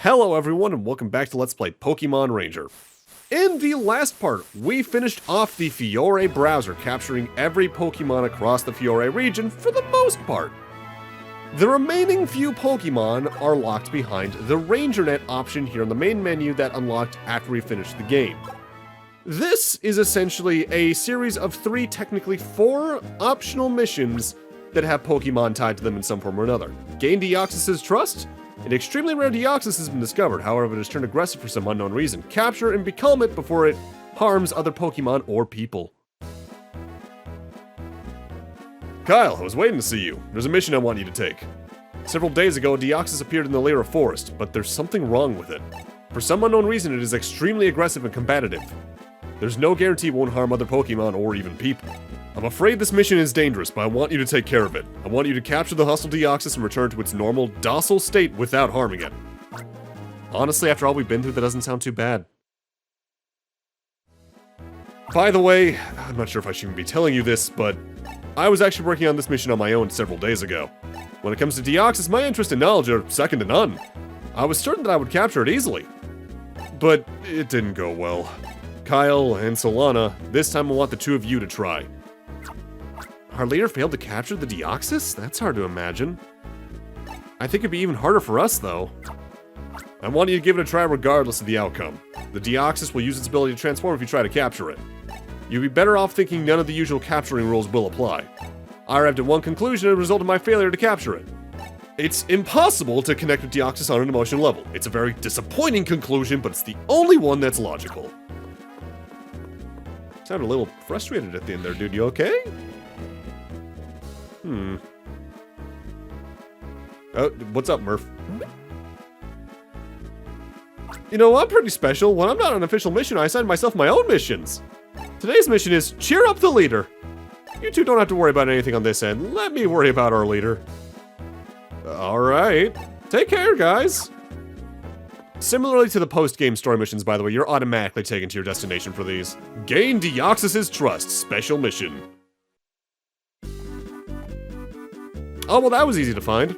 Hello everyone and welcome back to Let's Play Pokemon Ranger. In the last part, we finished off the Fiore browser, capturing every Pokemon across the Fiore region for the most part. The remaining few Pokemon are locked behind the RangerNet option here on the main menu that unlocked after we finished the game. This is essentially a series of technically four optional missions that have Pokemon tied to them in some form or another. Gain Deoxys' trust. An extremely rare Deoxys has been discovered, however it has turned aggressive for some unknown reason. Capture and become it before it harms other Pokemon or people. Kyle, I was waiting to see you. There's a mission I want you to take. Several days ago, a Deoxys appeared in the Lyra Forest, but there's something wrong with it. For some unknown reason, it is extremely aggressive and combative. There's no guarantee it won't harm other Pokemon or even people. I'm afraid this mission is dangerous, but I want you to take care of it. I want you to capture the hostile Deoxys and return to its normal, docile state without harming it. Honestly, after all we've been through, that doesn't sound too bad. By the way, I'm not sure if I should even be telling you this, but I was actually working on this mission on my own several days ago. When it comes to Deoxys, my interest and knowledge are second to none. I was certain that I would capture it easily. But it didn't go well. Kyle and Solana, this time I want the two of you to try. Our leader failed to capture the Deoxys? That's hard to imagine. I think it'd be even harder for us, though. I want you to give it a try regardless of the outcome. The Deoxys will use its ability to transform if you try to capture it. You'd be better off thinking none of the usual capturing rules will apply. I arrived at one conclusion as a result of my failure to capture it. It's impossible to connect with Deoxys on an emotional level. It's a very disappointing conclusion, but it's the only one that's logical. Sounded a little frustrated at the end there, dude. You okay? Oh, what's up, Murph? You know, I'm pretty special. When I'm not on an official mission, I assign myself my own missions. Today's mission is cheer up the leader. You two don't have to worry about anything on this end. Let me worry about our leader. Alright. Take care, guys. Similarly to the post-game story missions, by the way, you're automatically taken to your destination for these. Gain Deoxys' trust. Special mission. Oh, well, that was easy to find.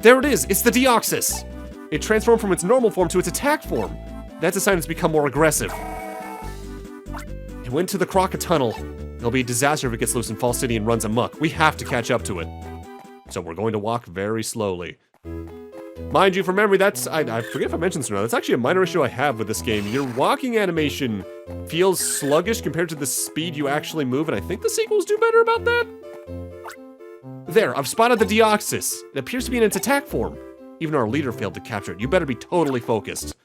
There it is! It's the Deoxys! It transformed from its normal form to its attack form. That's a sign it's become more aggressive. It went to the Croca Tunnel. It'll be a disaster if it gets loose in Fall City and runs amok. We have to catch up to it. So we're going to walk very slowly. Mind you, from memory, that's... I forget if I mentioned this or not. That's actually a minor issue I have with this game. Your walking animation feels sluggish compared to the speed you actually move, and I think the sequels do better about that. There, I've spotted the Deoxys. It appears to be in its attack form. Even our leader failed to capture it. You better be totally focused.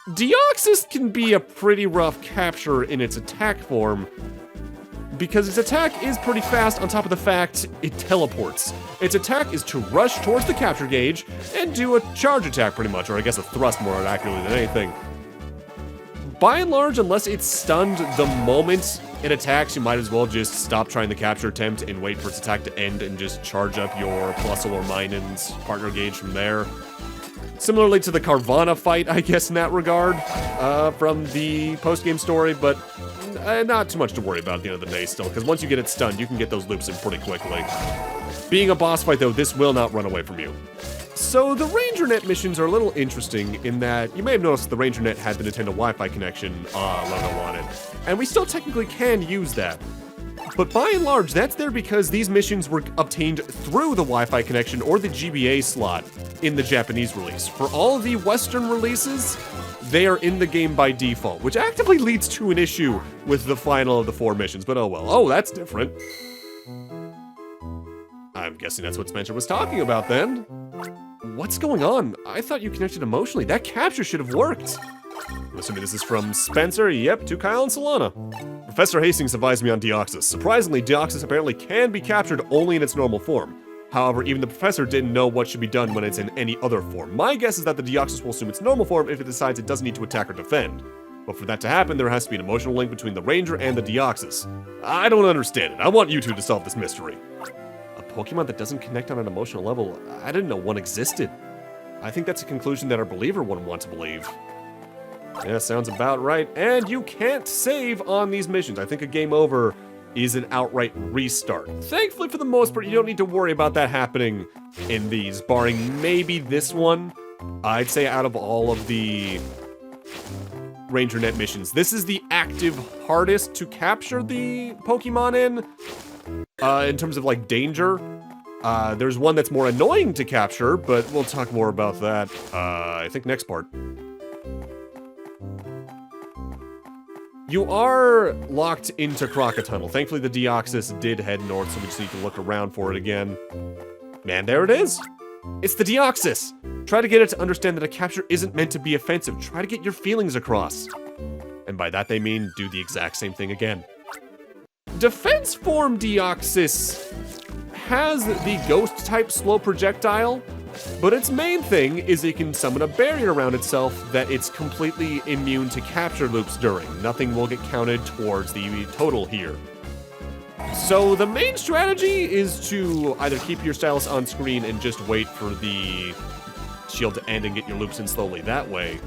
Deoxys can be a pretty rough capture in its attack form, because its attack is pretty fast on top of the fact it teleports. Its attack is to rush towards the capture gauge and do a charge attack pretty much, or I guess a thrust more accurately than anything. By and large, unless it's stunned the moment it attacks, you might as well just stop trying the capture attempt and wait for its attack to end and just charge up your Plusle or Minun's partner gauge from there. Similarly to the Carvana fight, I guess, in that regard, from the post-game story, but not too much to worry about at the end of the day still, because once you get it stunned, you can get those loops in pretty quickly. Being a boss fight, though, this will not run away from you. So the RangerNet missions are a little interesting in that you may have noticed the RangerNet had the Nintendo Wi-Fi connection logo on it, and we still technically can use that. But by and large, that's there because these missions were obtained through the Wi-Fi connection or the GBA slot in the Japanese release. For all the Western releases, they are in the game by default, which actively leads to an issue with the final of the four missions, but oh well. Oh, that's different. I'm guessing that's what Spencer was talking about then. What's going on? I thought you connected emotionally. That capture should have worked. I'm assuming this is from Spencer, yep, to Kyle and Solana. Professor Hastings advised me on Deoxys. Surprisingly, Deoxys apparently can be captured only in its normal form. However, even the professor didn't know what should be done when it's in any other form. My guess is that the Deoxys will assume its normal form if it decides it doesn't need to attack or defend. But for that to happen, there has to be an emotional link between the Ranger and the Deoxys. I don't understand it. I want you two to solve this mystery. A Pokemon that doesn't connect on an emotional level? I didn't know one existed. I think that's a conclusion that our believer wouldn't want to believe. Yeah, sounds about right. And you can't save on these missions. I think a game over is an outright restart. Thankfully, for the most part, you don't need to worry about that happening in these, barring maybe this one. I'd say out of all of the Ranger Net missions, this is the active hardest to capture the Pokemon in terms of like danger. There's one that's more annoying to capture, but we'll talk more about that, I think next part. You are locked into Crocatunnel. Thankfully, the Deoxys did head north, so we just need to look around for it again. Man, there it is. It's the Deoxys. Try to get it to understand that a capture isn't meant to be offensive. Try to get your feelings across. And by that they mean do the exact same thing again. Defense form Deoxys has the ghost-type slow projectile, but its main thing is it can summon a barrier around itself that it's completely immune to capture loops during. Nothing will get counted towards the total here. So the main strategy is to either keep your stylus on screen and just wait for the shield to end and get your loops in slowly that way,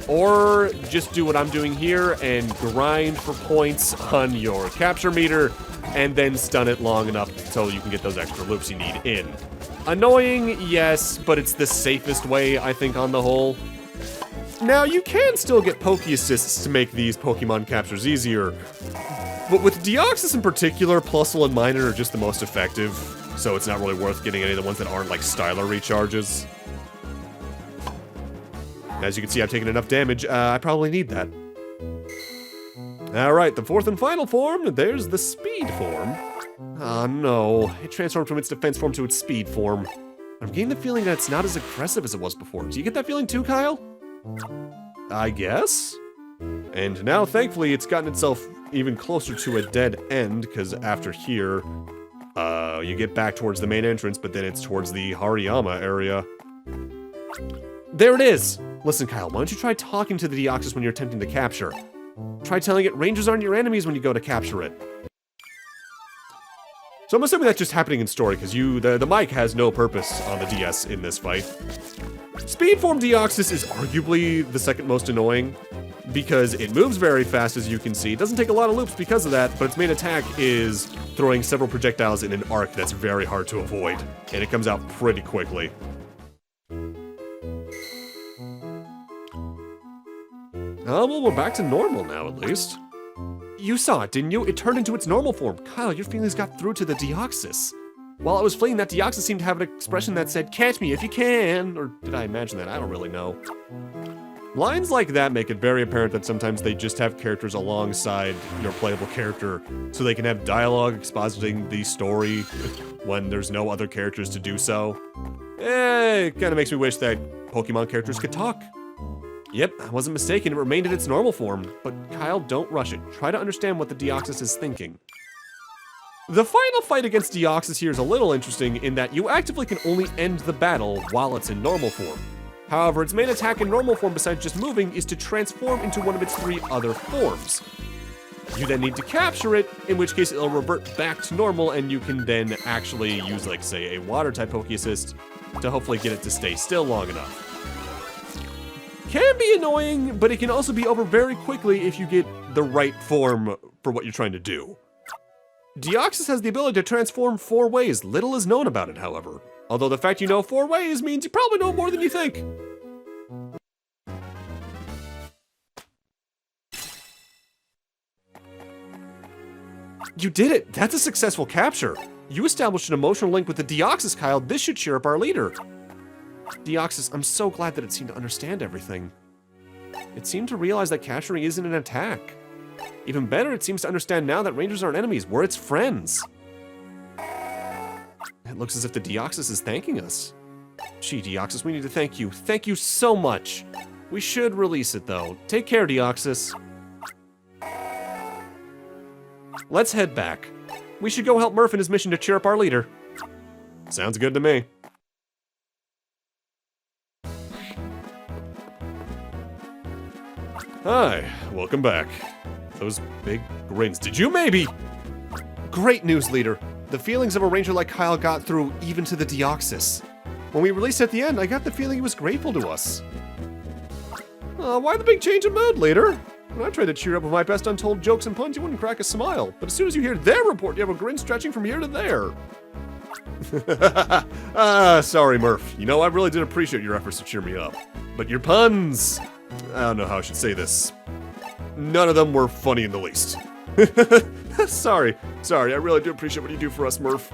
or just do what I'm doing here and grind for points on your capture meter and then stun it long enough so you can get those extra loops you need in. Annoying, yes, but it's the safest way, I think, on the whole. Now, you can still get Poke Assists to make these Pokemon captures easier, but with Deoxys in particular, Plusle and Minor are just the most effective, so it's not really worth getting any of the ones that aren't like Styler recharges. As you can see, I've taken enough damage, I probably need that. Alright, the fourth and final form, there's the Speed form. Oh no, it transformed from its defense form to its speed form. I'm getting the feeling that it's not as aggressive as it was before. Do you get that feeling too, Kyle? I guess? And now, thankfully, it's gotten itself even closer to a dead end, because after here, you get back towards the main entrance, but then it's towards the Hariyama area. There it is! Listen, Kyle, why don't you try talking to the Deoxys when you're attempting to capture? Try telling it Rangers aren't your enemies when you go to capture it. So I'm assuming that's just happening in story, because the mic has no purpose on the DS in this fight. Speed form Deoxys is arguably the second most annoying, because it moves very fast, as you can see. It doesn't take a lot of loops because of that, but its main attack is throwing several projectiles in an arc that's very hard to avoid, and it comes out pretty quickly. Well, we're back to normal now, at least. You saw it, didn't you? It turned into its normal form. Kyle, your feelings got through to the Deoxys. While I was fleeing, that Deoxys seemed to have an expression that said, "Catch me if you can," or did I imagine that? I don't really know. Lines like that make it very apparent that sometimes they just have characters alongside your playable character, so they can have dialogue expositing the story when there's no other characters to do so. It kinda makes me wish that Pokemon characters could talk. Yep, I wasn't mistaken, it remained in its normal form. But Kyle, don't rush it. Try to understand what the Deoxys is thinking. The final fight against Deoxys here is a little interesting in that you actively can only end the battle while it's in normal form. However, its main attack in normal form, besides just moving, is to transform into one of its 3 other forms. You then need to capture it, in which case it'll revert back to normal, and you can then actually use, like, say, a water-type Poke Assist to hopefully get it to stay still long enough. Can be annoying, but it can also be over very quickly if you get the right form for what you're trying to do. Deoxys has the ability to transform 4 ways. Little is known about it, however. Although the fact you know 4 ways means you probably know more than you think. You did it! That's a successful capture! You established an emotional link with the Deoxys, Kyle. This should cheer up our leader. Deoxys, I'm so glad that it seemed to understand everything. It seemed to realize that capturing isn't an attack. Even better, it seems to understand now that Rangers aren't enemies, we're its friends. It looks as if the Deoxys is thanking us. Gee, Deoxys, we need to thank you. Thank you so much. We should release it, though. Take care, Deoxys. Let's head back. We should go help Murph in his mission to cheer up our leader. Sounds good to me. Hi, welcome back. Those big grins. Did you maybe? Great news, leader. The feelings of a ranger like Kyle got through even to the Deoxys. When we released at the end, I got the feeling he was grateful to us. Why the big change of mood, leader? When I tried to cheer up with my best untold jokes and puns, you wouldn't crack a smile. But as soon as you hear their report, you have a grin stretching from here to there. Sorry, Murph. You know, I really did appreciate your efforts to cheer me up. But your puns... I don't know how I should say this. None of them were funny in the least. Sorry, I really do appreciate what you do for us, Murph.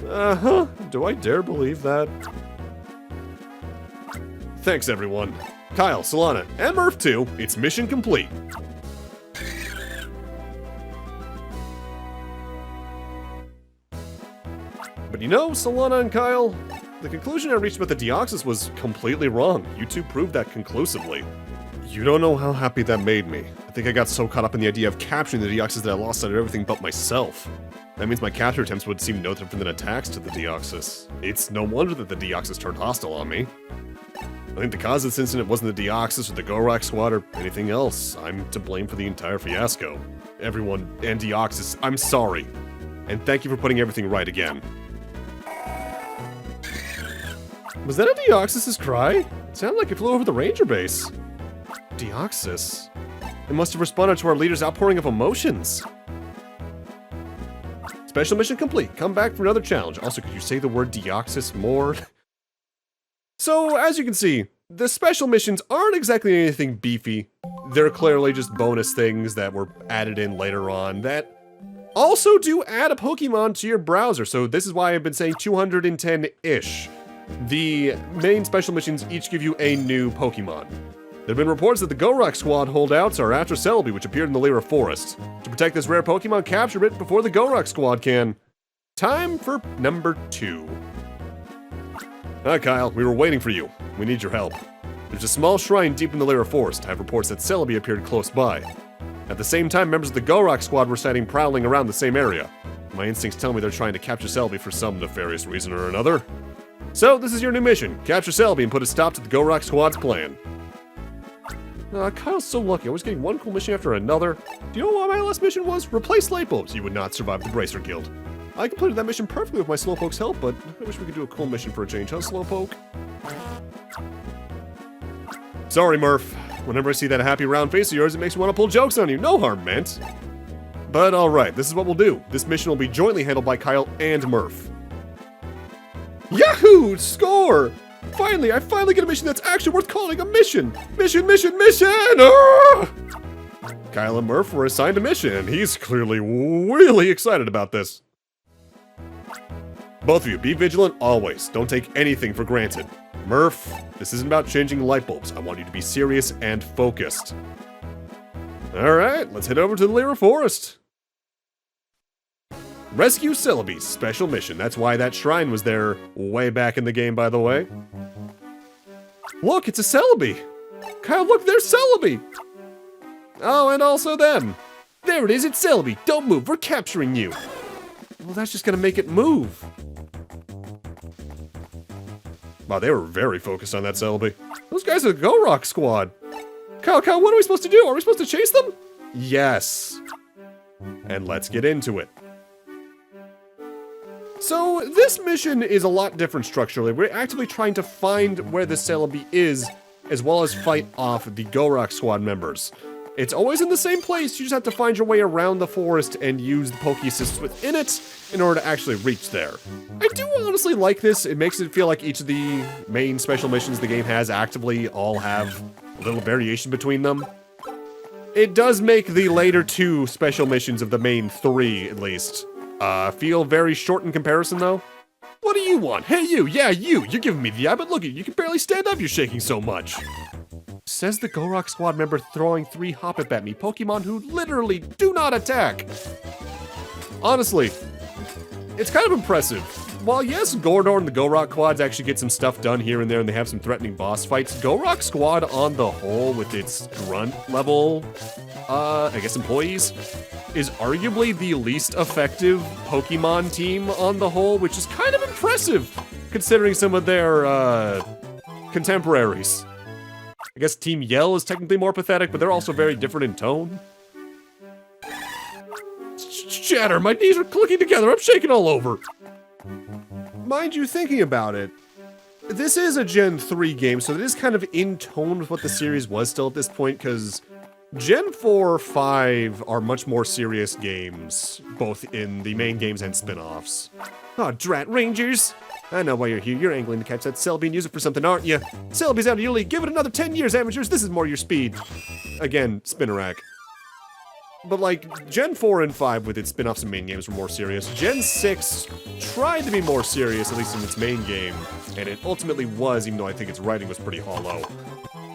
Uh-huh, do I dare believe that? Thanks, everyone. Kyle, Solana, and Murph too. It's mission complete. But you know, Solana and Kyle, the conclusion I reached about the Deoxys was completely wrong. You two proved that conclusively. You don't know how happy that made me. I think I got so caught up in the idea of capturing the Deoxys that I lost sight of everything but myself. That means my capture attempts would seem no different than attacks to the Deoxys. It's no wonder that the Deoxys turned hostile on me. I think the cause of this incident wasn't the Deoxys or the Gorak squad or anything else. I'm to blame for the entire fiasco. Everyone and Deoxys, I'm sorry. And thank you for putting everything right again. Was that a Deoxys' cry? It sounded like it flew over the ranger base. Deoxys? It must have responded to our leader's outpouring of emotions. Special mission complete. Come back for another challenge. Also, could you say the word Deoxys more? So, as you can see, the special missions aren't exactly anything beefy. They're clearly just bonus things that were added in later on that also do add a Pokemon to your browser. So this is why I've been saying 210-ish. The main special missions each give you a new Pokemon. There have been reports that the Gorak squad holdouts are after Celebi, which appeared in the Lyra Forest. To protect this rare Pokemon, capture it before the Gorak squad can. Time for number 2. Hi, Kyle. We were waiting for you. We need your help. There's a small shrine deep in the Lyra Forest. I have reports that Celebi appeared close by. At the same time, members of the Gorak squad were sighted prowling around the same area. My instincts tell me they're trying to capture Celebi for some nefarious reason or another. So, this is your new mission. Capture Celebi and put a stop to the Gorak squad's plan. Kyle's so lucky. I was getting one cool mission after another. Do you know what my last mission was? Replace light bulbs. You would not survive the Bracer Guild. I completed that mission perfectly with my Slowpoke's help, but I wish we could do a cool mission for a change, huh, Slowpoke? Sorry, Murph. Whenever I see that happy round face of yours, it makes me want to pull jokes on you. No harm meant. But alright, this is what we'll do. This mission will be jointly handled by Kyle and Murph. Yahoo! Score! I finally get a mission that's actually worth calling a mission! Mission! Arrgh! Kyle and Murph were assigned a mission, and he's clearly really excited about this. Both of you, be vigilant always. Don't take anything for granted. Murph, this isn't about changing light bulbs. I want you to be serious and focused. Alright, let's head over to the Lyra Forest. Rescue Celebi, special mission. That's why that shrine was there way back in the game, by the way. Look, it's a Celebi! Kyle, look, there's Celebi! Oh, and also them. There it is, it's Celebi. Don't move, we're capturing you. Well, that's just gonna make it move. Wow, they were very focused on that Celebi. Those guys are the Gorak squad. Kyle, what are we supposed to do? Are we supposed to chase them? Yes. And let's get into it. So, this mission is a lot different structurally. We're actively trying to find where the Celebi is, as well as fight off the Gorak squad members. It's always in the same place, you just have to find your way around the forest and use the Poké-Assists within it in order to actually reach there. I do honestly like this. It makes it feel like each of the main special missions the game has actively all have a little variation between them. It does make the later 2 special missions of the main 3, at least, feel very short in comparison, though. What do you want? Hey, you! Yeah, you! You're giving me the eye, but look at you, you can barely stand up, you're shaking so much! Says the Gorak squad member throwing 3 Hoppip at me, Pokemon who literally do not attack! Honestly, it's kind of impressive. While yes, Gordor and the Gorak quads actually get some stuff done here and there and they have some threatening boss fights, Gorak squad on the whole with its grunt level, I guess employees, is arguably the least effective Pokemon team on the whole, which is kind of impressive considering some of their, contemporaries. I guess Team Yell is technically more pathetic, but they're also very different in tone. Shatter, my knees are clicking together, I'm shaking all over. Mind you, thinking about it, This is a Gen 3 game, so it is kind of in tone with what the series was still at this point, because Gen 4, 5 are much more serious games, both in the main games and spin-offs. Aw, drat Rangers! I know why you're here. You're angling to catch that Celebi and use it for something, aren't you? Celebi's out of your league. Give it another 10 years, amateurs. This is more your speed. Again, Spinnerack. But like, Gen 4 and 5 with its spin-offs and main games were more serious. Gen 6 tried to be more serious, at least in its main game, and it ultimately was, even though I think its writing was pretty hollow.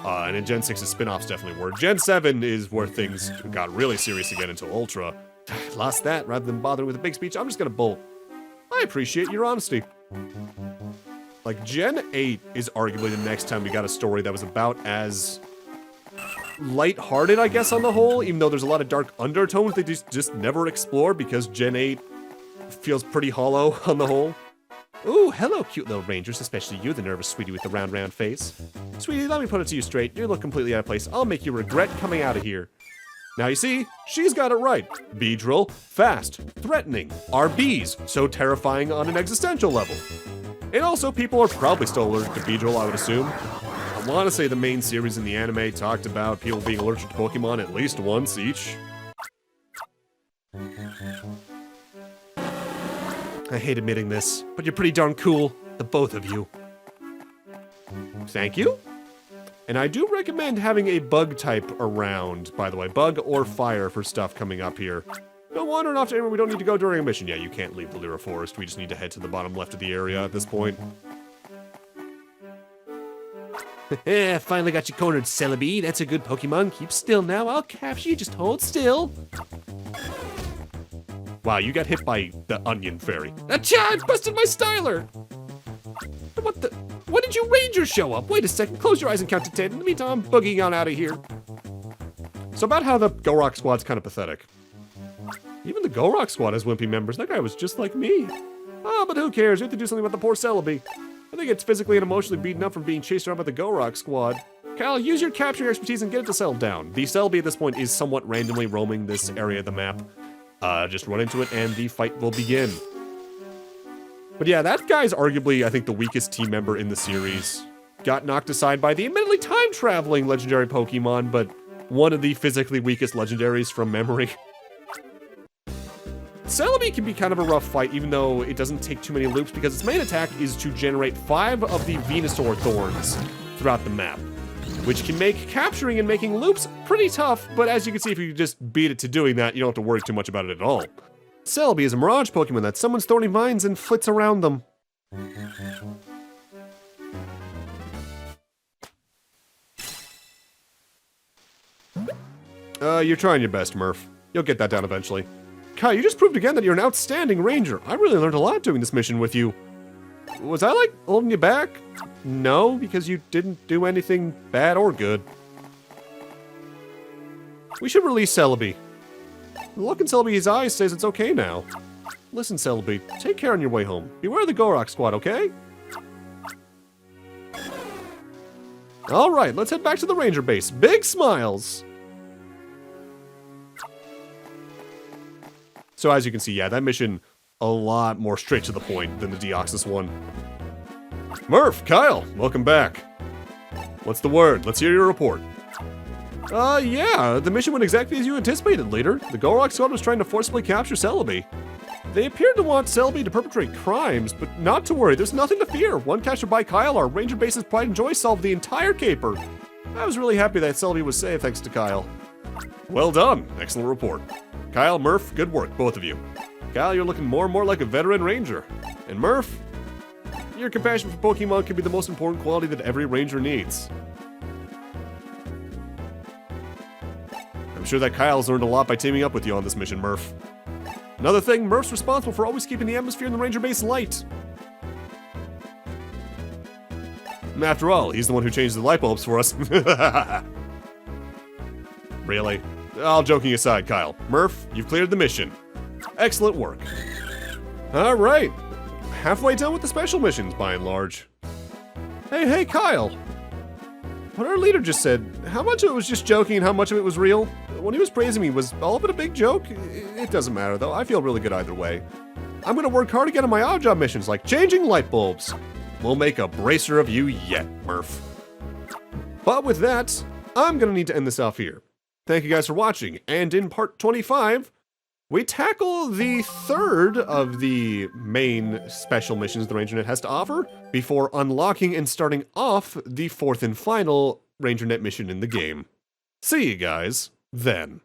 And in Gen 6's spin-offs definitely were. Gen 7 is where things got really serious again until Ultra. Lost that, rather than bothering with a big speech, I'm just gonna bolt. I appreciate your honesty. Like, Gen 8 is arguably the next time we got a story that was about as lighthearted, I guess, on the whole, even though there's a lot of dark undertones they just never explore because Gen 8 feels pretty hollow on the whole. Ooh, hello, cute little rangers, especially you, the nervous sweetie with the round face. Sweetie, let me put it to you straight. You look completely out of place. I'll make you regret coming out of here. Now you see, she's got it right. Beedrill, fast, threatening, RBs, so terrifying on an existential level. And also, people are probably still allergic to Beedrill, I would assume. I want to say the main series in the anime talked about people being allergic to Pokemon at least once each. I hate admitting this, but you're pretty darn cool, the both of you. Thank you. And I do recommend having a bug type around, by the way. Bug or fire for stuff coming up here. Don't wander off to anywhere we don't need to go during a mission. Yeah, you can't leave the Lyra Forest. We just need to head to the bottom left of the area at this point. Finally got you cornered, Celebi. That's a good Pokemon. Keep still now. I'll capture you. Just hold still. Wow, you got hit by the Onion Fairy. Achoo! I busted my styler! What the? When did you Rangers show up? Wait a second, close your eyes and count to 10. In the meantime, I'm boogieing on out of here. So about how the Go-Rock Squad's kind of pathetic. Even the Go-Rock Squad has wimpy members. That guy was just like me. Oh, but who cares? We have to do something about the poor Celebi. I think it's physically and emotionally beaten up from being chased around by the Go-Rock Squad. Kyle, use your capturing expertise and get it to settle down. The Celebi at this point is somewhat randomly roaming this area of the map. Just run into it and the fight will begin. But yeah, that guy's arguably, I think, the weakest team member in the series. Got knocked aside by the admittedly time-traveling legendary Pokemon, but one of the physically weakest legendaries from memory. Celebi can be kind of a rough fight, even though it doesn't take too many loops, because its main attack is to generate 5 of the Venusaur thorns throughout the map, which can make capturing and making loops pretty tough, but as you can see, if you just beat it to doing that, you don't have to worry too much about it at all. Celebi is a Mirage Pokemon that summons thorny vines and flits around them. You're trying your best, Murph. You'll get that down eventually. Kai, you just proved again that you're an outstanding ranger. I really learned a lot doing this mission with you. Was I, like, holding you back? No, because you didn't do anything bad or good. We should release Celebi. The look in Celebi's eyes says it's okay now. Listen, Celebi, take care on your way home. Beware of the Go-Rock Squad, okay? Alright, let's head back to the ranger base. Big smiles! So as you can see, yeah, that mission a lot more straight to the point than the Deoxys one. Murph, Kyle, welcome back. What's the word? Let's hear your report. Yeah, the mission went exactly as you anticipated, leader. The Go-Rock Squad was trying to forcibly capture Celebi. They appeared to want Celebi to perpetrate crimes, but not to worry, there's nothing to fear. One captured by Kyle, our ranger base's pride and joy, solved the entire caper. I was really happy that Celebi was safe thanks to Kyle. Well done, excellent report. Kyle, Murph, good work, both of you. Kyle, you're looking more and more like a veteran ranger. And Murph, your compassion for Pokemon can be the most important quality that every ranger needs. I'm sure that Kyle's learned a lot by teaming up with you on this mission, Murph. Another thing, Murph's responsible for always keeping the atmosphere in the ranger base light. After all, he's the one who changed the light bulbs for us. Really? All joking aside, Kyle. Murph, you've cleared the mission. Excellent work. Alright. Halfway done with the special missions, by and large. Hey, Kyle. What our leader just said, how much of it was just joking and how much of it was real? When he was praising me, was all of it a big joke? It doesn't matter, though. I feel really good either way. I'm gonna work hard again on my odd job missions, like changing light bulbs. We'll make a bracer of you yet, Murph. But with that, I'm gonna need to end this off here. Thank you guys for watching, and in part 25, we tackle the third of the main special missions the RangerNet has to offer, before unlocking and starting off the fourth and final RangerNet mission in the game. See you guys then.